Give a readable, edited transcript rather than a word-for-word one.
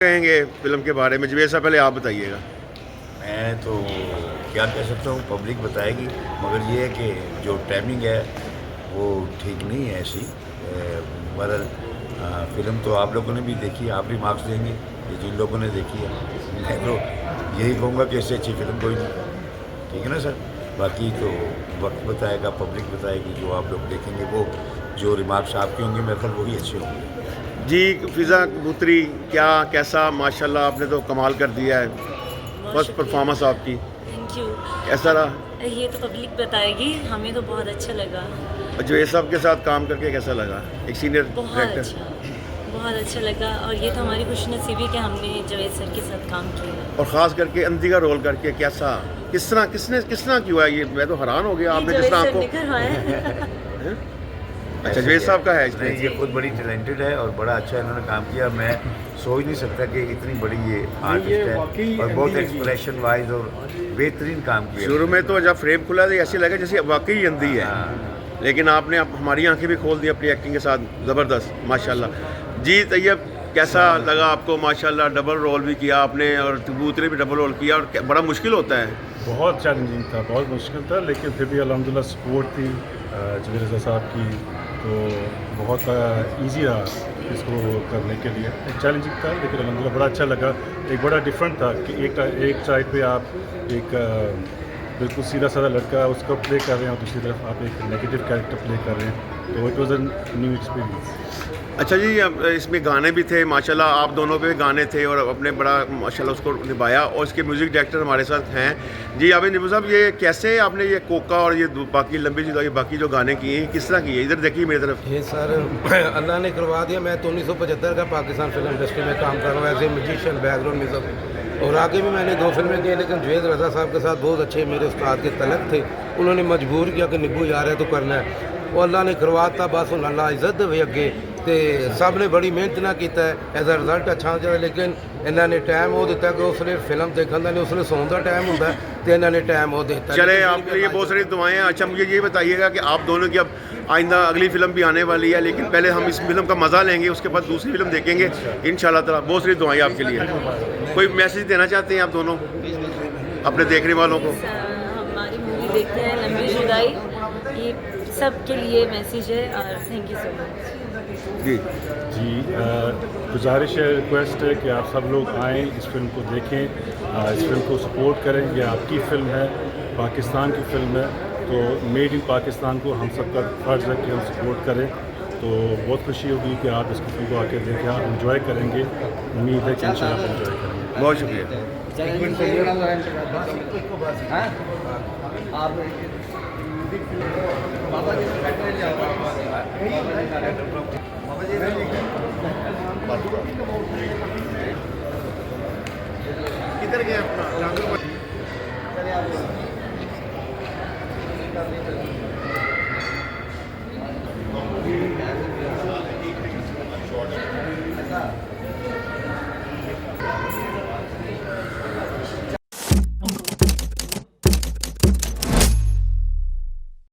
कहेंगे फिल्म के बारे में जवेद साहब, पहले आप बताइएगा। मैं तो क्या कह सकता हूँ, पब्लिक बताएगी, मगर ये है कि जो टाइमिंग है वो ठीक नहीं है ऐसी। बहरहाल फिल्म तो आप लोगों ने भी देखी है, आप भी मार्क्स देंगे ये जिन लोगों ने देखी है। मैं तो यही कहूँगा कि इससे अच्छी फिल्म कोई नहीं, ठीक है ना सर। बाकी तो वक्त बताएगा, पब्लिक बताएगी, जो आप लोग देखेंगे वो जो रिमार्क्स आपके होंगे मेरे ख्याल वही अच्छे होंगे। जी फिज़ा कबूतरी क्या कैसा, माशाल्लाह आपने तो कमाल कर दिया है। फर्स्ट परफॉर्मेंस आपकी थैंक यू। कैसा रहा? ये तो पब्लिक बताएगी, हमें तो बहुत अच्छा लगा। जवेद साहब के साथ काम करके कैसा लगा, एक सीनियर बहुत डायरेक्टर? अच्छा, बहुत अच्छा लगा। और ये तो हमारी खुशनसीबी कि हमने जवेद सर के साथ काम किया। और ख़ास करके अंधी का रोल करके कैसा, किस तरह क्यों है ये, मैं तो हैरान हो गया आपने जिस तरह आपको। करवाया। अच्छा जवेद साहब का है नहीं, इसमें? ये खुद बड़ी टैलेंटेड है और बड़ा अच्छा इन्होंने काम किया। मैं सोच नहीं सकता कि इतनी बड़ी ये आर्टिस्ट है और बहुत एक्सप्रेशन वाइज और बेहतरीन काम किया। शुरू में तो जब फ्रेम खुला तो ऐसे लगा जैसे वाकई अंधी है, लेकिन आपने अब हमारी आंखें भी खोल दी अपनी एक्टिंग के साथ, ज़बरदस्त माशाल्लाह। जी तैयब कैसा लगा आपको? माशाल्लाह डबल रोल भी किया आपने और कबूतरी भी डबल रोल किया, और बड़ा मुश्किल होता है। बहुत चैलेंजिंग था, बहुत मुश्किल था, लेकिन फिर भी अल्हम्दुलिल्लाह सपोर्ट थी जवेद रज़ा साहब की, तो बहुत इजी रहा इसको करने के लिए। एक चैलेंजिंग था लेकिन अल्हम्दुलिल्लाह बड़ा अच्छा लगा। एक बड़ा डिफरेंट था कि एक साइड पे आप एक बिल्कुल सीधा साधा लड़का उसको प्ले कर रहे हैं और दूसरी तरफ आप एक नेगेटिव कैरेक्टर प्ले कर रहे हैं, तो it was a new experience. अच्छा जी, अब इसमें गाने भी थे माशाल्लाह, आप दोनों पे गाने थे और अपने बड़ा माशाल्लाह उसको निभाया, और इसके म्यूज़िक डायरेक्टर हमारे साथ हैं। जी आबिद निबू साहब, ये कैसे आपने ये कोका और ये बाकी लंबी चीज़, ये बाकी जो गाने किए हैं किस तरह किए? इधर देखिए मेरी तरफ। ये सर अल्लाह ने करवा दिया। मैं तो 1975 का पाकिस्तान फिल्म इंडस्ट्री में काम कर रहा हूँ as a musician, background music, और आगे भी मैंने 2 फिल्में की, लेकिन जवेद रज़ा साहब के साथ बहुत अच्छे मेरे उस्ताद के तलक थे। उन्होंने मजबूर किया कि निब्बू यार है तो करना है, वो अल्लाह ने करवाता। बस हूँ अल्लाह इज्जत दे अगे, तो सब ने बड़ी मेहनत ना किया है, एज अ रिजल्ट अच्छा जाए। लेकिन इन्होंने टाइम वो दिता कि उसने फिल्म देखने का नहीं, उसने सौन का टाइम होता है, तो इन्होंने टाइम वो देता। चले आपके लिए बहुत सारी दुआएं हैं। अच्छा मुझे ये बताइएगा कि आप दोनों की अब आइंदा अगली फिल्म भी आने वाली है, लेकिन पहले हम इस फिल्म का मज़ा लेंगे, उसके बाद दूसरी फिल्म देखेंगे इंशाल्लाह ताला। बहुत सारी दुआएं आपके लिए। कोई मैसेज देना चाहते हैं आप दोनों अपने देखने वालों को? हमारी मूवी देखते हैं लंबी जुदाई, ये सबके लिए मैसेज है, और थैंक यू सो मच। जी गुजारिश है, रिक्वेस्ट है कि आप सब लोग आएँ, इस फिल्म को देखें, इस फिल्म को सपोर्ट करें। ये आपकी फ़िल्म है, पाकिस्तान की फ़िल्म है, तो मेड इन पाकिस्तान को हम सब का फ़र्ज़ है कि हम सपोर्ट करें। तो बहुत खुशी होगी कि आप इस फिल्म को आके देखें, आप इंजॉय करेंगे। उम्मीद है कि इंशाल्लाह आप इंजॉय करेंगे। बहुत शुक्रिया। किधर गए अपना?